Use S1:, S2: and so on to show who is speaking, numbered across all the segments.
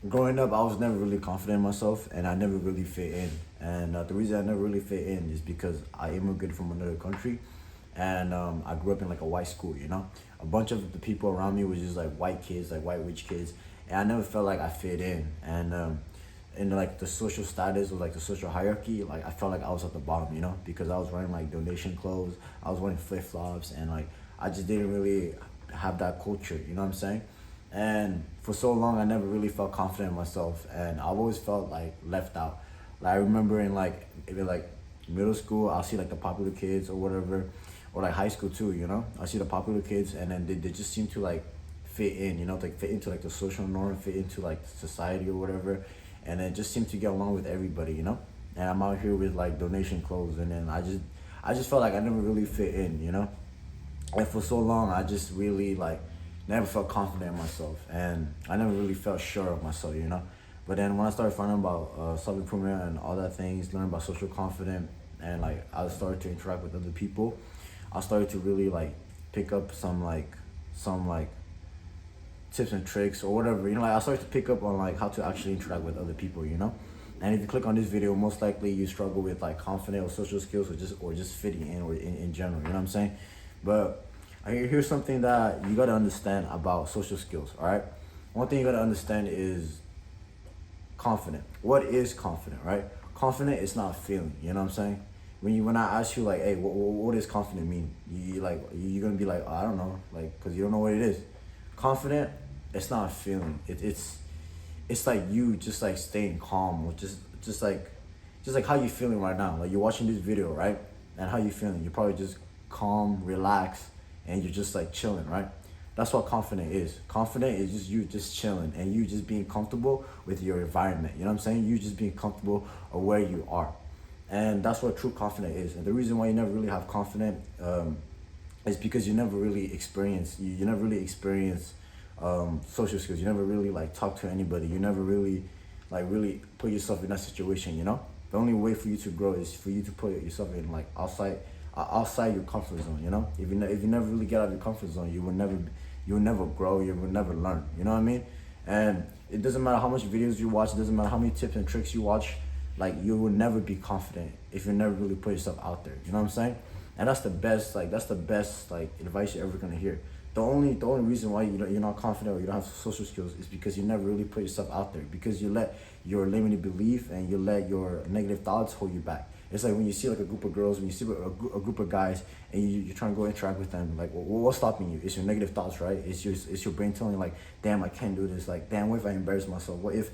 S1: growing up, I was never really confident in myself, and I never really fit in. And the reason I never really fit in is because I immigrated from another country, and I grew up in like a white school. A bunch of the people around me was just like white kids, like white rich kids, and I never felt like I fit in. And in like the social status or like the social hierarchy, like I felt like I was at the bottom, because I was wearing like donation clothes, I was wearing flip flops, and like I just didn't really have that culture. You know what I'm saying? And for so long, I never really felt confident in myself, and I've always felt like left out. Like I remember in like maybe like middle school, I'll see like the popular kids or whatever, or like high school too. I see the popular kids, and then they just seem to like fit in, like fit into like the social norm, fit into like society or whatever, and then just seem to get along with everybody. And I'm out here with like donation clothes, and then I just felt like I never really fit in. And for so long, I just really like never felt confident in myself, and I never really felt sure of myself. But then when I started finding about self improvement and all that things, learning about social confidence, and like I started to interact with other people, I started to really like pick up some tips and tricks or whatever. Like I started to pick up on like how to actually interact with other people. And if you click on this video, most likely you struggle with like confident or social skills, or just fitting in, or in general. You know what I'm saying? But here's something that you gotta understand about social skills. All right, one thing you gotta understand is confident. What is confident, right? Confident is not a feeling. You know what I'm saying? When I ask you like, hey, what does confident mean? You're gonna be like, oh, I don't know, like, cause you don't know what it is. Confident, it's not a feeling. It's like you just like staying calm, or just like how you feeling right now. Like you're watching this video, right? And how you feeling? You're probably just calm, relaxed, and you're just like chilling, right? That's what confident is. Confident is just you just chilling, and you just being comfortable with your environment. You know what I'm saying? You just being comfortable of where you are. And that's what true confidence is. And the reason why you never really have confidence is because you never really you never really experience social skills. You never really like talk to anybody. You never really really put yourself in that situation. The only way for you to grow is for you to put yourself in like outside your comfort zone. If you never really get out of your comfort zone, you will never grow. You will never learn. You know what I mean? And it doesn't matter how much videos you watch. It doesn't matter how many tips and tricks you watch. Like you will never be confident if you never really put yourself out there. You know what I'm saying? And that's the best like advice you're ever gonna hear. The only reason why you're not confident or you don't have social skills is because you never really put yourself out there, because you let your limited belief and you let your negative thoughts hold you back. It's like when you see like a group of girls, when you see a group of guys, and you're trying to go interact with them, like what's stopping you? It's your negative thoughts, right? It's your brain telling you like, damn, I can't do this. Like, damn, what if I embarrass myself? What if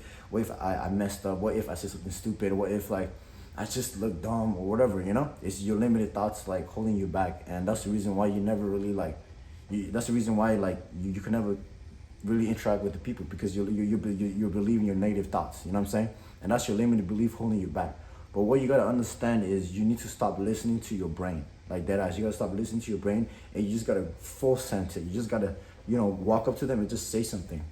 S1: I messed up? What if I said something stupid? What if like I just look dumb or whatever? It's your limited thoughts like holding you back, and that's the reason why you never really that's the reason why like you can never really interact with the people, because you're believing your negative thoughts. You know what I'm saying? And that's your limited belief holding you back. But what you gotta understand is you need to stop listening to your brain. Like that ass. You gotta stop listening to your brain, and you just gotta full sense it. You just gotta, walk up to them and just say something.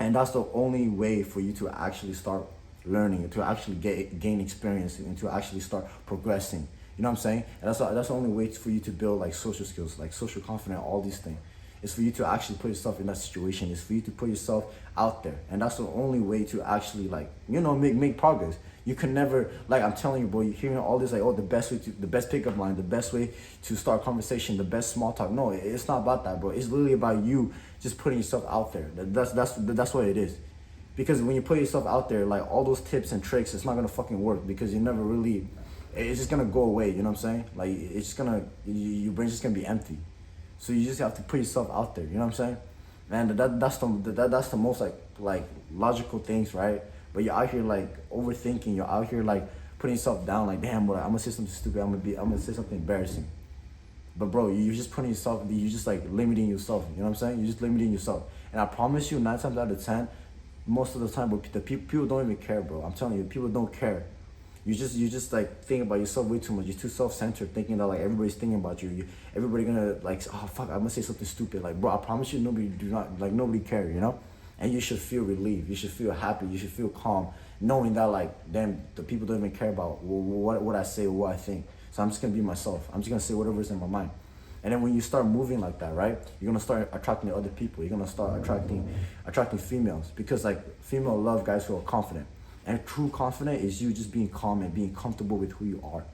S1: And that's the only way for you to actually start learning, to actually gain experience, and to actually start progressing. You know what I'm saying? And that's the only way for you to build like social skills, like social confidence, all these things. It's for you to actually put yourself in that situation. It's for you to put yourself out there. And that's the only way to actually make progress. You can never, like I'm telling you, bro, you're hearing all this like, oh, the best pickup line, the best way to start conversation, the best small talk. No, it's not about that, bro. It's literally about you just putting yourself out there. That's what it is. Because when you put yourself out there, like all those tips and tricks, it's not gonna fucking work, because you never really, it's just gonna go away. You know what I'm saying? Like it's just gonna, your brain's just gonna be empty. So you just have to put yourself out there. You know what I'm saying? Man, that's the most like logical things, right? But you're out here like overthinking. You're out here like putting yourself down. Like, damn, bro, I'm gonna say something stupid. I'm gonna say something embarrassing. But bro, you're just putting yourself. You're just like limiting yourself. You know what I'm saying? You're just limiting yourself. And I promise you, 9 times out of 10, most of the time, but the people don't even care, bro. I'm telling you, people don't care. You just like think about yourself way too much. You're too self-centered, thinking that like everybody's thinking about you. Everybody gonna like, oh fuck, I'm gonna say something stupid. Like, bro, I promise you, nobody care. And you should feel relieved. You should feel happy. You should feel calm, knowing that like, damn, the people don't even care about what I say or what I think. So I'm just gonna be myself. I'm just gonna say whatever's in my mind. And then when you start moving like that, right, you're gonna start attracting other people. You're gonna start attracting females, because like female love guys who are confident. And true confident is you just being calm and being comfortable with who you are.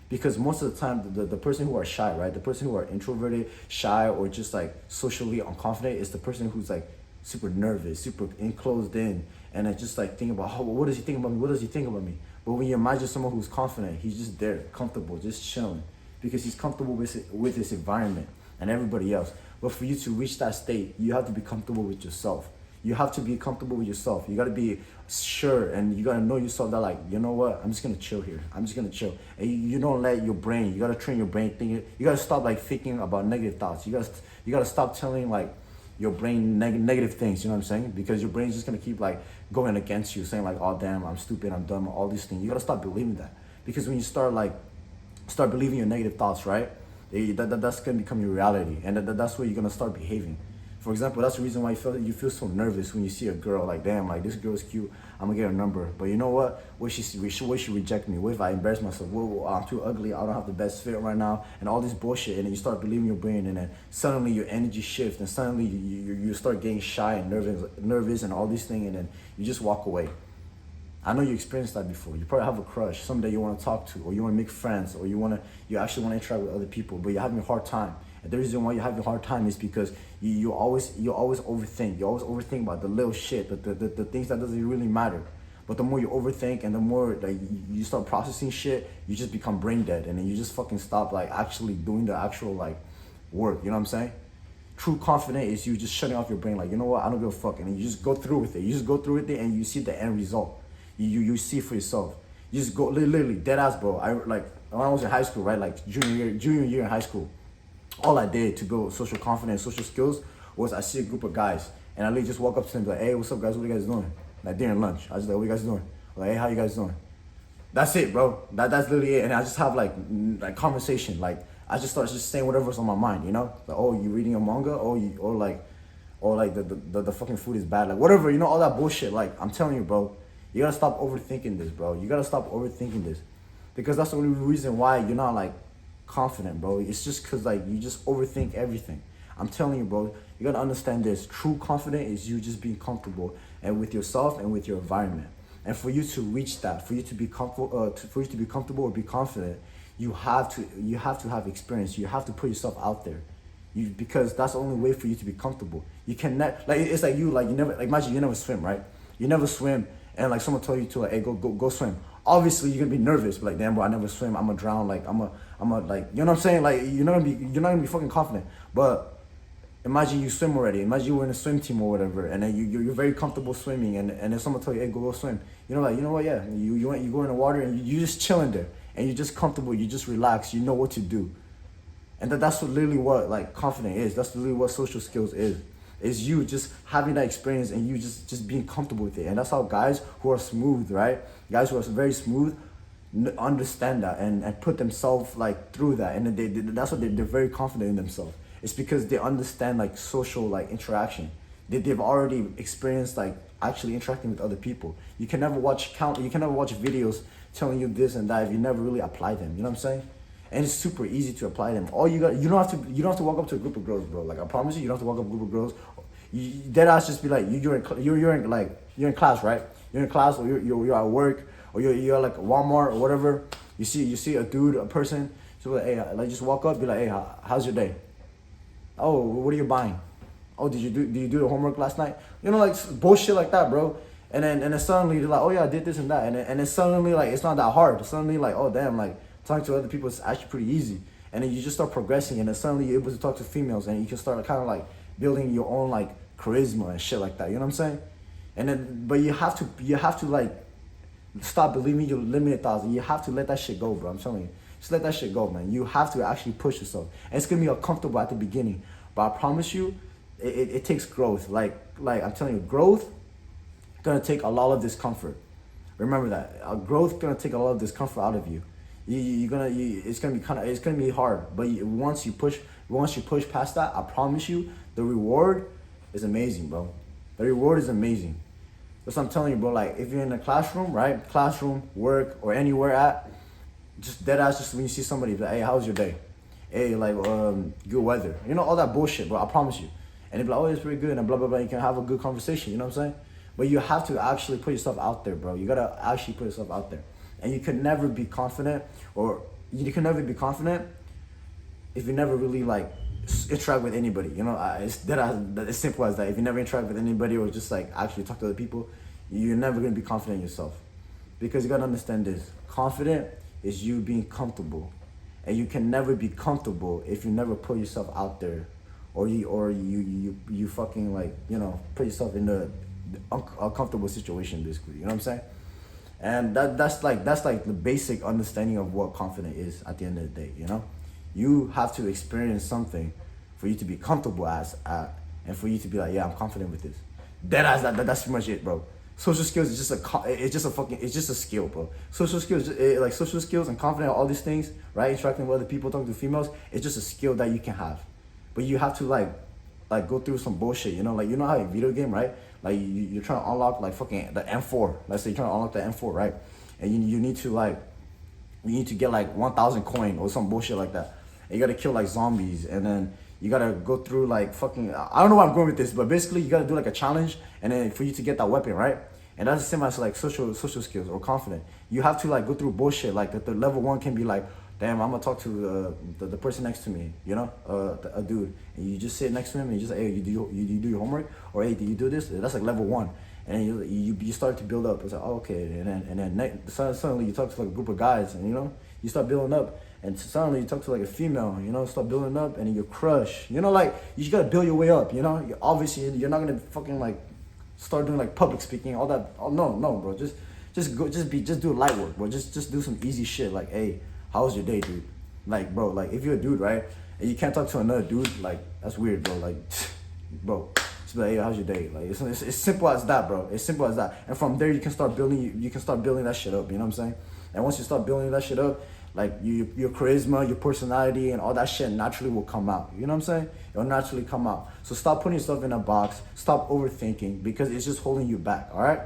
S1: Because most of the time, the person who are shy, right, the person who are introverted, shy, or just like socially unconfident is the person who's like super nervous, super enclosed in, and I just like think about, oh, what does he think about me? What does he think about me? But when you imagine someone who's confident, he's just there, comfortable, just chilling, because he's comfortable with his environment and everybody else. But for you to reach that state, you have to be comfortable with yourself. You have to be comfortable with yourself. You gotta be sure, and you gotta know yourself that like, you know what, I'm just gonna chill here. I'm just gonna chill. And you don't let your brain, you gotta train your brain thinking, you gotta stop like thinking about negative thoughts. You gotta stop telling like your brain negative things, you know what I'm saying? Because your brain's just gonna keep like going against you, saying like, oh damn, I'm stupid, I'm dumb, all these things. You gotta stop believing that. Because when you start believing your negative thoughts, right? That's gonna become your reality, and that's where you're gonna start behaving. For example, that's the reason why you feel so nervous when you see a girl like, damn, like this girl's cute, I'm gonna get her number. But you know what? What she reject me? What if I embarrass myself? Well, I'm too ugly, I don't have the best fit right now, and all this bullshit. And then you start believing your brain, and then suddenly your energy shifts, and suddenly you start getting shy and nervous and all these things, and then you just walk away. I know you experienced that before. You probably have a crush, somebody you want to talk to, or you want to make friends, or you actually want to interact with other people, but you're having a hard time. And the reason why you're having a hard time is because you always overthink. You always overthink about the little shit, the things that doesn't really matter. But the more you overthink and the more like you start processing shit, you just become brain dead, and then you just fucking stop like actually doing the actual like work. You know what I'm saying? True confidence is you just shutting off your brain, like, you know what, I don't give a fuck, and then you just go through with it. You just go through with it, and you see the end result. You see for yourself. You just go literally dead ass, bro. I like when I was in high school, right? Like junior year in high school. All I did to build social confidence, social skills was I see a group of guys and I literally just walk up to them and be like, hey, what's up guys? What are you guys doing? Like during lunch. I just like, what are you guys doing? Like, hey, how you guys doing? That's it, bro. That's literally it. And I just have like conversation. Like I just start just saying whatever's on my mind, you know? Like, oh, you reading a manga? Or the fucking food is bad. Like whatever, you know, all that bullshit. Like I'm telling you, bro. You gotta stop overthinking this, bro. You gotta stop overthinking this. Because that's the only reason why you're not like confident, bro. It's just cause like you just overthink everything. I'm telling you, bro, you gotta understand this. True confidence is you just being comfortable and with yourself and with your environment. And for you to reach that, for you to be comfortable or be confident, you have to have experience. You have to put yourself out there. Because that's the only way for you to be comfortable. You cannot like it's like you never like imagine you never swim, right? You never swim. And like someone told you to like, hey, go swim. Obviously you're gonna be nervous, but like, damn, bro, I never swim. I'm gonna drown. Like I'm a like, you know what I'm saying? Like you're not gonna be fucking confident. But imagine you swim already. Imagine you were in a swim team or whatever, and then you're very comfortable swimming, and then someone told you, hey, go swim. You know, like, you know what? Yeah, you go in the water and you just chilling there, and you're just comfortable. You just relax. You know what to do, and that's literally what like confidence is. That's literally what social skills is. Is you just having that experience and you just being comfortable with it. And that's how guys who are smooth, right? Guys who are very smooth understand that and put themselves like through that. And that's what they're very confident in themselves. It's because they understand like social like interaction. They've already experienced like actually interacting with other people. You can never watch videos telling you this and that if you never really apply them. You know what I'm saying? And it's super easy to apply them. You don't have to walk up to a group of girls, bro. Like I promise you don't have to walk up to a group of girls. Dead ass just be like you're in class, right? You're in class or you're at work or you're like Walmart or whatever. You see a dude, a person. So like, hey, like just walk up, be like, hey, how's your day? Oh, what are you buying? Oh, did you do the homework last night? You know, like bullshit like that, bro. And then suddenly they're like, oh yeah, I did this and that, and then suddenly like it's not that hard. Suddenly like, oh damn, like talking to other people is actually pretty easy. And then you just start progressing, and then suddenly you're able to talk to females, and you can start kind of like building your own like charisma and shit like that. You know what I'm saying? And then, but you have to like stop believing your limited thoughts. You have to let that shit go, bro. I'm telling you, just let that shit go, man. You have to actually push yourself, and it's gonna be uncomfortable at the beginning, but I promise you, it takes growth. Like I'm telling you, growth gonna take a lot of discomfort. Remember that. Growth gonna take a lot of discomfort out of you. It's gonna be hard, but once you push past that, I promise you, the reward is amazing, bro. The reward is amazing. That's what I'm telling you, bro. Like if you're in a classroom, right? Classroom, work, or anywhere at, just dead ass, just when you see somebody, be like, hey, how's your day? hey, like, good weather. You know, all that bullshit, bro. I promise you. And they'd be like, oh, it's pretty good, and blah, blah, blah. You can have a good conversation, you know what I'm saying? But you have to actually put yourself out there, bro. You gotta actually put yourself out there. And you can never be confident, or you can never be confident if you never really, like, interact with anybody. You know, it's that as simple as that. If you never interact with anybody or just, like, actually talk to other people, you're never gonna be confident in yourself. Because you gotta understand this. Confident is you being comfortable. And you can never be comfortable if you never put yourself out there, or you fucking, like, you know, put yourself in the uncomfortable situation, basically. You know what I'm saying? And that's like the basic understanding of what confident is at the end of the day. You know, you have to experience something for you to be comfortable and for you to be like, yeah, I'm confident with this. That's pretty much it, bro. Social skills is just a skill, bro. Social skills, like social skills and confidence, all these things, right? Interacting with other people, talking to females, it's just a skill that you can have. But you have to like go through some bullshit, you know? Like, you know how in video game, right? Like, you're trying to unlock, like, fucking the M4. Let's say you're trying to unlock the M4, right? And you need to get, like, 1,000 coin or some bullshit like that. And you gotta kill, like, zombies, and then you gotta go through, like, fucking, I don't know where I'm going with this, but basically you gotta do, like, a challenge, and then for you to get that weapon, right? And that's the same as, like, social skills or confident. You have to, like, go through bullshit. Like, the level 1 can be like, damn, I'm gonna talk to the person next to me, you know, a dude. And you just sit next to him and you just say, hey, you do your homework? Or, hey, do you do this? That's like level 1. And then you start to build up. It's like, oh, okay. And then suddenly you talk to, like, a group of guys, and, you know, you start building up. And suddenly you talk to, like, a female, you know, start building up, and then you crush. You know, like, you just gotta build your way up, you know? Obviously, you're not gonna fucking, like, start doing, like, public speaking, all that. Oh, no, bro. Just do light work, bro. Just do some easy shit. Like, hey, how was your day, dude? Like, bro, like, if you're a dude, right, and you can't talk to another dude, like, that's weird, bro. Like, bro, just be like, hey, how's your day? Like, it's simple as that, bro. It's simple as that. And from there, you can start building that shit up. You know what I'm saying? And once you start building that shit up, like, your charisma, your personality, and all that shit naturally will come out. You know what I'm saying? It'll naturally come out. So stop putting yourself in a box. Stop overthinking, because it's just holding you back. All right?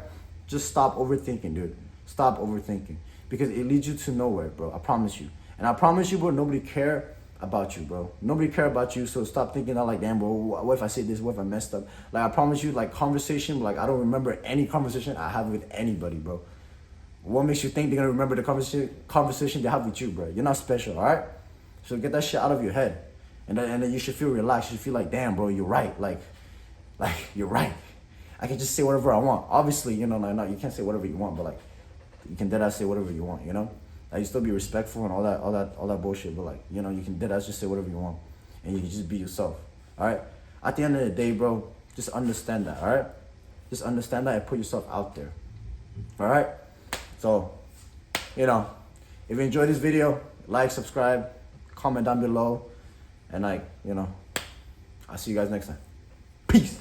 S1: Just stop overthinking, dude. Stop overthinking, because it leads you to nowhere, bro. I promise you. And I promise you, bro, nobody care about you, bro. Nobody care about you. So stop thinking that, like, damn, bro, what if I say this? What if I messed up? Like, I promise you, like, conversation, like, I don't remember any conversation I have with anybody, bro. What makes you think they're gonna remember the conversation they have with you, bro? You're not special, all right? So get that shit out of your head, and then you should feel relaxed. You should feel like, damn, bro, you're right. Like you're right. I can just say whatever I want. Obviously, you know, like, you can't say whatever you want, but, like, you can deadass say whatever you want, you know? Like, you still be respectful and all that bullshit, but, like, you know, you can deadass just say whatever you want, and you can just be yourself, all right? At the end of the day, bro, just understand that, all right? Just understand that and put yourself out there, all right? So, you know, if you enjoyed this video, like, subscribe, comment down below, and, like, you know, I'll see you guys next time. Peace.